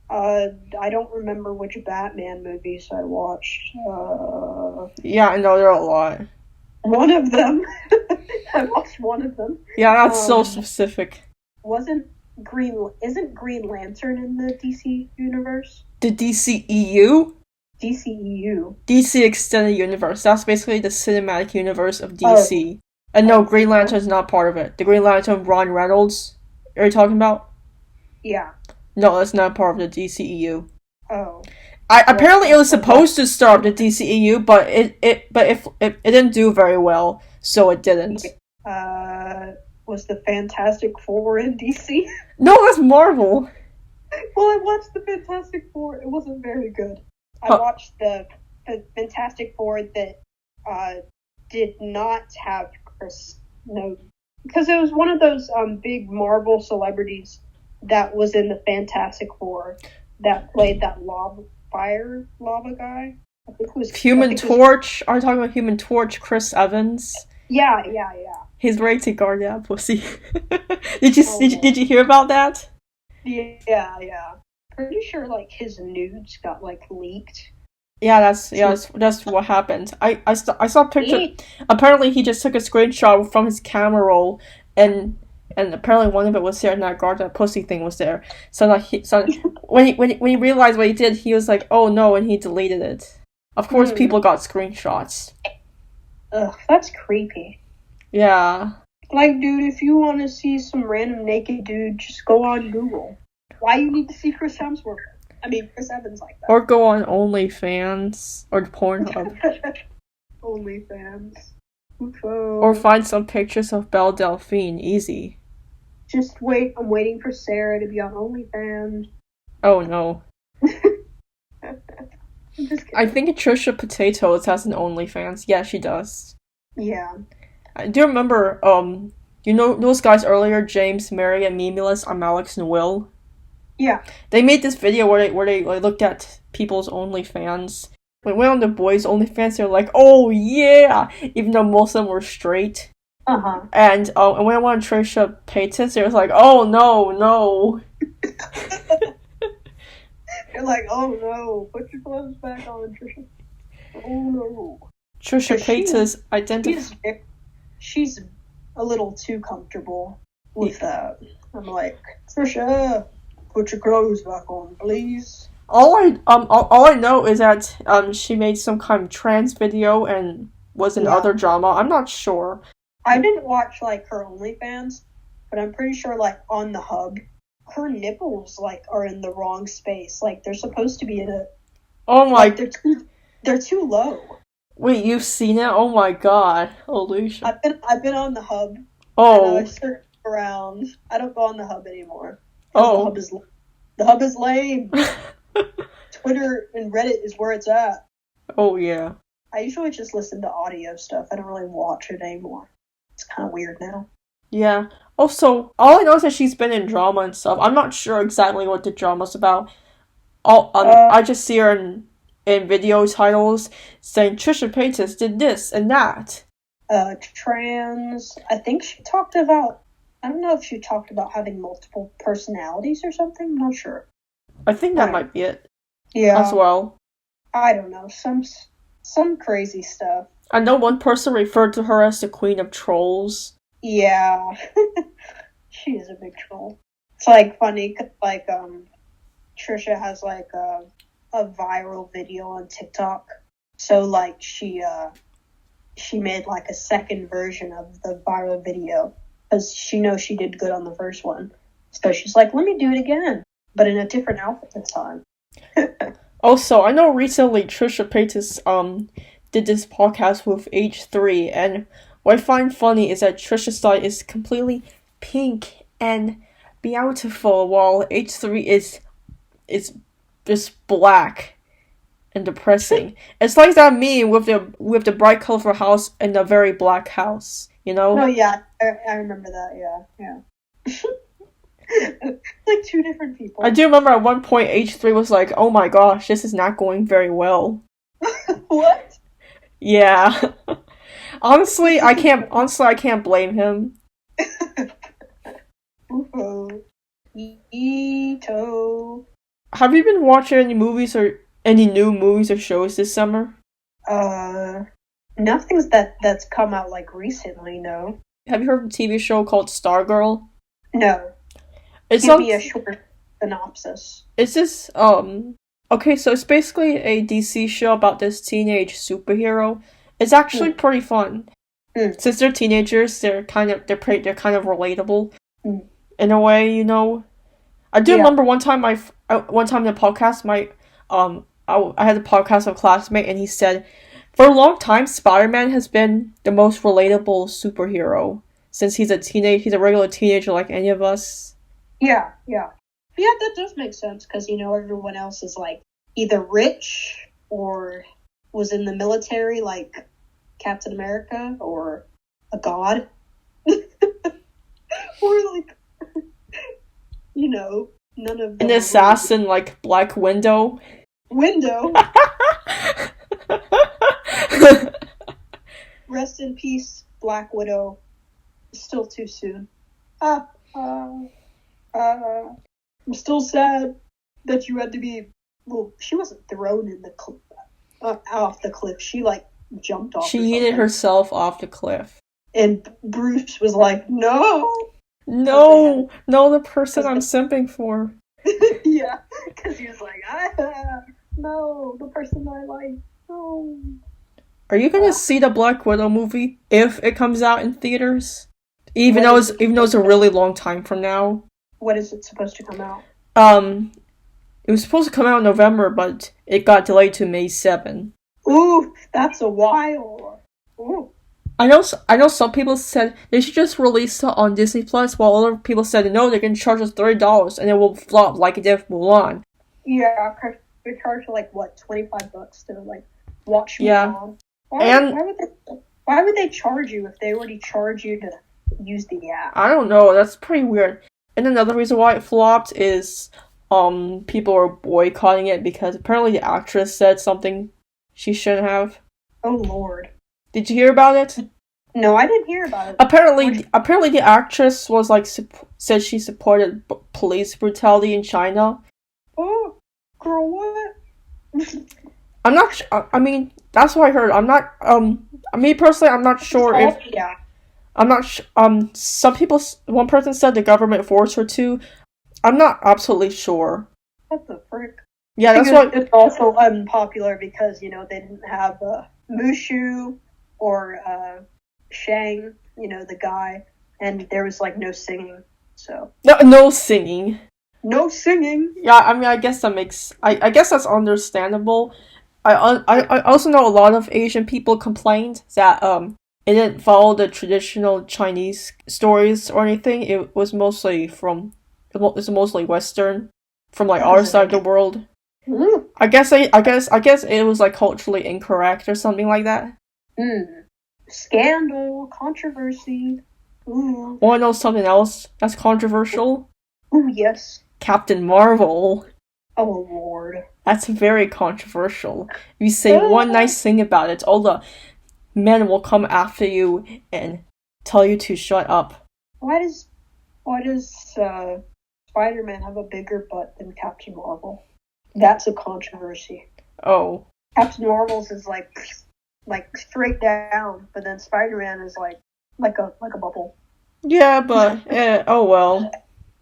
I don't remember which Batman movies I watched. Yeah, I know there are a lot. One of them. I watched one of them. Yeah, that's so specific. Isn't Green Lantern in the DC universe? The DCEU? DCEU. DC Extended Universe. That's basically the cinematic universe of DC. And no, Green Lantern's not part of it. The Green Lantern, Ron Reynolds, are you talking about? Yeah. No, that's not part of the DCEU. Oh. Apparently it was supposed to start the DCEU, but it didn't do very well, so it didn't. Was the Fantastic Four in DC? No, that's Marvel. Well, I watched the Fantastic Four. It wasn't very good. I watched the Fantastic Four that did not have Chris. No, because it was one of those big Marvel celebrities that was in the Fantastic Four that played that lava guy. I think it was Human Torch. Are you talking about Human Torch? Chris Evans. Yeah. He's ready to guard that pussy. Did you hear about that? Yeah. Pretty sure his nudes got leaked. Yeah, that's what happened. I saw a picture. Apparently, he just took a screenshot from his camera roll, and apparently one of it was there, and that guard that pussy thing was there. So when he realized what he did, he was like, "Oh no!" and he deleted it. Of course, people got screenshots. Ugh, that's creepy. Yeah. Dude, if you want to see some random naked dude, just go on Google. Why you need to see Chris Evans like that? Or go on OnlyFans or Pornhub. OnlyFans. Or find some pictures of Belle Delphine. Easy. Just wait. I'm waiting for Sarah to be on OnlyFans. Oh no. I think Trisha Potatoes has an OnlyFans. Yeah, she does. Yeah. I do remember, those guys earlier, James, Mary, and Mimulus, I'm Alex and Will? Yeah. They made this video where they looked at people's OnlyFans. When we went on the boys' OnlyFans, they were like, oh yeah! Even though most of them were straight. Uh-huh. And when I went on Trisha Paytas, they was like, oh no. You're like, oh no, put your clothes back on, Trisha. Oh no. Trisha Paytas identified. She's a little too comfortable with that. I'm like, Trisha, put your clothes back on, please. All I know is that she made some kind of trans video and was in other drama. I'm not sure. I didn't watch like her OnlyFans, but I'm pretty sure like on the hub, her nipples like are in the wrong space. Like they're supposed to be in a. Oh my! Like, they're too low. Wait, you've seen it? Oh my god, Alicia. I've been on the hub. Oh. And I searched around. I don't go on the hub anymore. Oh. The hub is lame. Twitter and Reddit is where it's at. Oh yeah. I usually just listen to audio stuff. I don't really watch it anymore. It's kind of weird now. Yeah. Also, all I know is that she's been in drama and stuff. I'm not sure exactly what the drama's about. I just see her in video titles saying Trisha Paytas did this and that. Trans. I think she talked about. I don't know if she talked about having multiple personalities or something. I'm not sure. I think that might be it. Yeah. As well. I don't know. Some crazy stuff. I know one person referred to her as the Queen of Trolls. Yeah. She is a big troll. It's like funny, cause like Trisha has like a viral video on TikTok. So like she made like a second version of the viral video because she knows she did good on the first one. So she's like, let me do it again, but in a different outfit this time. Also, I know recently Trisha Paytas did this podcast with H3, and what I find funny is that Trisha's style is completely pink and beautiful, while H3 is just black and depressing. It's like that meme with the bright colorful house and the very black house, you know? Oh yeah, I remember that. Yeah. Like two different people. I do remember at one point H3 was like, "Oh my gosh, this is not going very well." What? Yeah. Honestly, I can't blame him. Ito. Have you been watching any new movies or shows this summer? Nothing's that's come out like recently, no. Have you heard of a TV show called Stargirl? No. Give me a short synopsis. It's this okay, so it's basically a DC show about this teenage superhero. It's actually pretty fun. Since they're teenagers, they're kind of relatable in a way, you know. I do remember one time in the podcast, I had a podcast with a classmate, and he said, for a long time, Spider-Man has been the most relatable superhero since he's a regular teenager like any of us. Yeah, that does make sense because everyone else is like either rich or was in the military, like Captain America, or a god, or like none of them. An assassin like Black Widow. Rest in peace, Black Widow. Still too soon. I'm still sad that you had to be. Well, she wasn't thrown in the off the cliff. She like jumped off. She yeeted herself off the cliff. And Bruce was like, "No, the person I'm simping for." Yeah, because he was like, "No, the person I like." No. Are you gonna see the Black Widow movie if it comes out in theaters? Even though it's a really long time from now. When is it supposed to come out? It was supposed to come out in November, but it got delayed to May 7. Ooh, that's a while. Ooh. I know some people said they should just release it on Disney Plus, while other people said no, they're gonna charge us $30 and it will flop like it did with Mulan. Yeah, because they charge like what, $25 to like watch Mulan. Yeah. Why would they charge you if they already charge you to use the app? I don't know. That's pretty weird. And another reason why it flopped is people are boycotting it because apparently the actress said something she shouldn't have. Oh Lord. Did you hear about it? No, I didn't hear about it. Apparently, the actress was like said she supported police brutality in China. Oh, girl, what? I'm not. I mean, that's what I heard. I'm not. Me personally, I'm not sure if. Yeah. I'm not. Some people. One person said the government forced her to. I'm not absolutely sure. What the frick? Yeah, that's what. It's also unpopular because they didn't have Mushu or Shang, the guy, and there was like no singing. So No singing. No singing. Yeah, I mean, I guess that makes. I guess that's understandable. I also know a lot of Asian people complained that it didn't follow the traditional Chinese stories or anything. It was mostly Western, from like our side of the world. Mm. I guess it was like culturally incorrect or something like that. Scandal, controversy. Ooh. Wanna know something else that's controversial? Ooh, yes. Captain Marvel. Oh Lord. That's very controversial. If you say one nice thing about it, all the men will come after you and tell you to shut up. Why does Spider-Man have a bigger butt than Captain Marvel? That's a controversy. Oh. Captain Marvel's is like straight down, but then Spider-Man is like a bubble. Yeah, but oh well.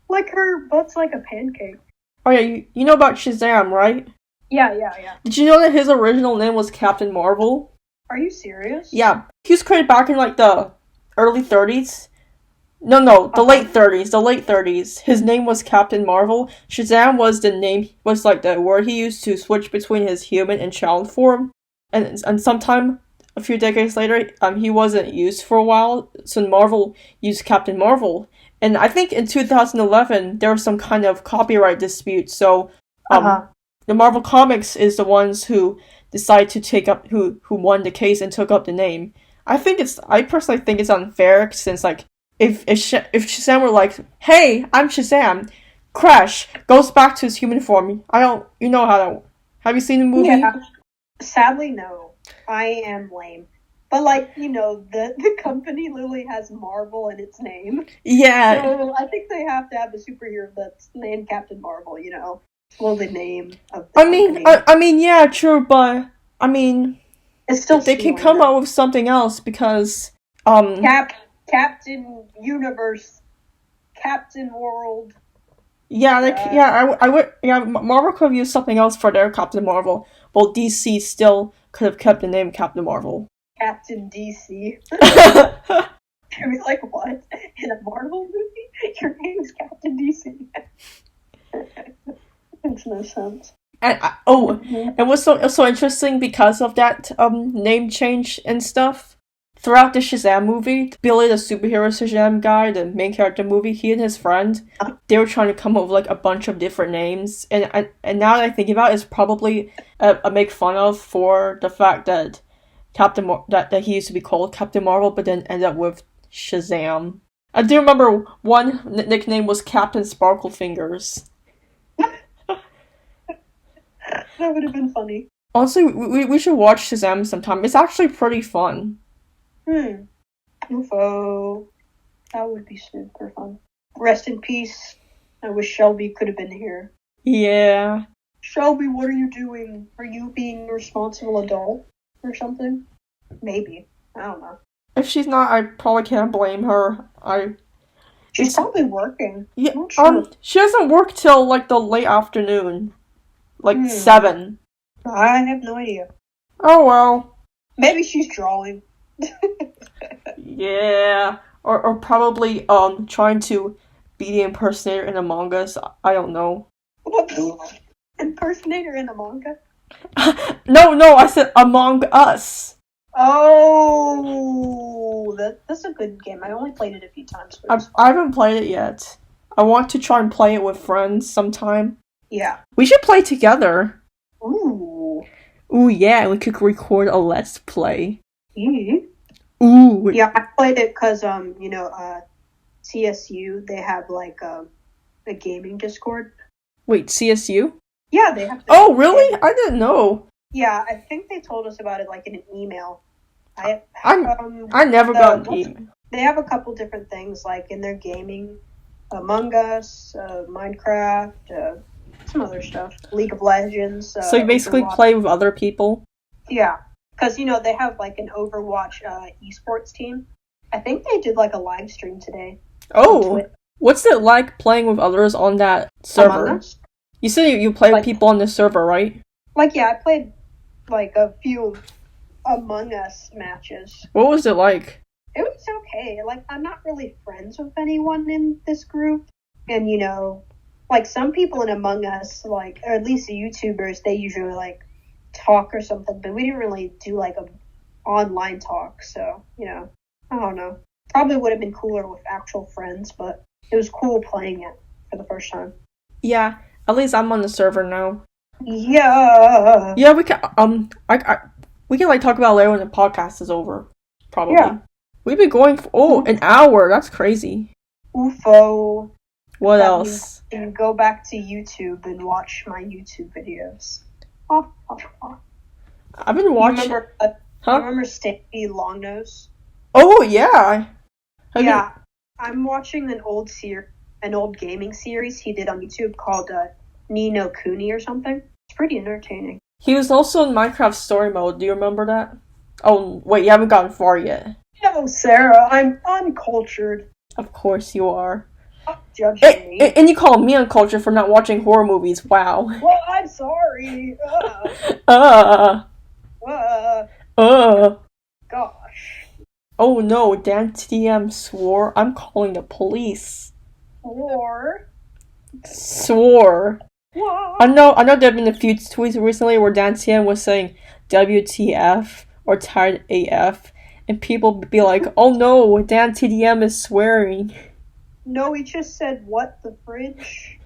Like her butt's like a pancake. Oh yeah, you know about Shazam, right? Yeah. Did you know that his original name was Captain Marvel? Are you serious? Yeah. He was created back in like the early 30s. No, the late 30s. His name was Captain Marvel. Shazam was the word he used to switch between his human and child form. And sometime a few decades later, he wasn't used for a while, so Marvel used Captain Marvel. And I think in 2011 there was some kind of copyright dispute, so the Marvel Comics is the ones who decide to take up who won the case and took up the name. I personally think it's unfair, since like if Shazam were like, "Hey, I'm Shazam," Crash goes back to his human form. Have you seen the movie? Yeah. Sadly, no. I am lame. But the company literally has Marvel in its name. Yeah. So I think they have to have a superhero that's named Captain Marvel, Well, the name of the company. I mean, yeah, true, but I mean, it's still they can come up with something else, because Captain Universe, Captain World. Yeah, Marvel could have used something else for their Captain Marvel, while DC still could have kept the name Captain Marvel. Captain DC. I mean, like, what? In a Marvel movie? Your name is Captain DC. Makes no sense. And it was so interesting because of that name change and stuff. Throughout the Shazam movie, Billy, the superhero Shazam guy, the main character movie, he and his friend, they were trying to come up with like a bunch of different names. And now that I think about it, it's probably a make fun of for the fact that that he used to be called Captain Marvel, but then ended up with Shazam. I do remember one nickname was Captain Sparkle Fingers. That would have been funny. Honestly, we should watch Shazam sometime. It's actually pretty fun. UFO. That would be super fun. Rest in peace. I wish Shelby could have been here. Yeah. Shelby, what are you doing? Are you being a responsible adult or something? Maybe. I don't know. If she's not, I probably can't blame her. She's probably working. Yeah. Sure. She doesn't work till like the late afternoon. 7. I have no idea. Oh well. Maybe she's drawing. Yeah. Or probably trying to be the impersonator in Among Us. I don't know. What? Impersonator in Among Us? No, I said Among Us. Oh, that's a good game. I only played it a few times. I haven't played it yet. I want to try and play it with friends sometime. Yeah. We should play together. Ooh. Ooh, yeah, we could record a Let's Play. Mm-hmm. Ooh. Yeah, I played it because, CSU, they have, like, a gaming Discord. Wait, CSU? Yeah, they have. Oh, really? I didn't know. Yeah, I think they told us about it, like, in an email. I never got an email. They have a couple different things, like in their gaming, Among Us, Minecraft, some other stuff, League of Legends. So you basically play with other people? Yeah, because, they have, like, an Overwatch esports team. I think they did, like, a live stream today. Oh, what's it like playing with others on that server? Among Us? You said you play with people on the server, right? Like, yeah, I played, like, a few Among Us matches. What was it like? It was okay. Like, I'm not really friends with anyone in this group. And, like, some people in Among Us, like, or at least the YouTubers, they usually, like, talk or something. But we didn't really do, like, a online talk. So, I don't know. Probably would have been cooler with actual friends, but it was cool playing it for the first time. Yeah, at least I'm on the server now. Yeah. Yeah, we can, we can, like, talk about it later when the podcast is over. Probably. Yeah. We've been going for, an hour. That's crazy. UFO. What else? And go back to YouTube and watch my YouTube videos. I've been watching. You remember Stampy Longnose? Oh yeah. I'm watching an old gaming series he did on YouTube called Ni no Kuni or something. It's pretty entertaining. He was also in Minecraft Story Mode. Do you remember that? Oh wait, you haven't gotten far yet. No, Sarah, I'm uncultured. Of course you are. Stop judging me. And you call me uncultured for not watching horror movies. Wow. Well, I'm sorry. Gosh. Oh no, Dan TDM swore. I'm calling the police. Swore. What? I know there have been a few tweets recently where Dan TDM was saying WTF or tired AF, and people would be like, oh no, Dan TDM is swearing. No, he just said, what, the fridge?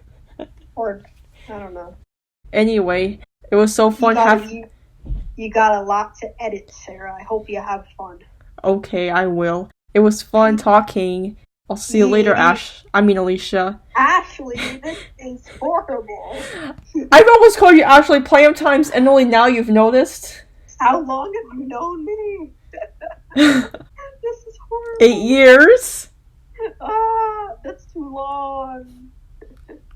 Or, I don't know. Anyway, it was so fun having... You got a lot to edit, Sarah. I hope you have fun. Okay, I will. It was fun talking. I'll see you later, Alicia. Ashley, this is horrible. I've almost called you Ashley plenty of times, and only now you've noticed. How long have you known me? This is horrible. 8 years? That's too long.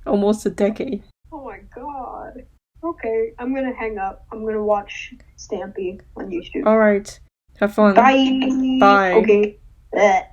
Almost a decade. Oh my god. Okay, I'm gonna hang up. I'm gonna watch Stampy on YouTube. Alright. Have fun. Bye. Bye. Okay. Blech.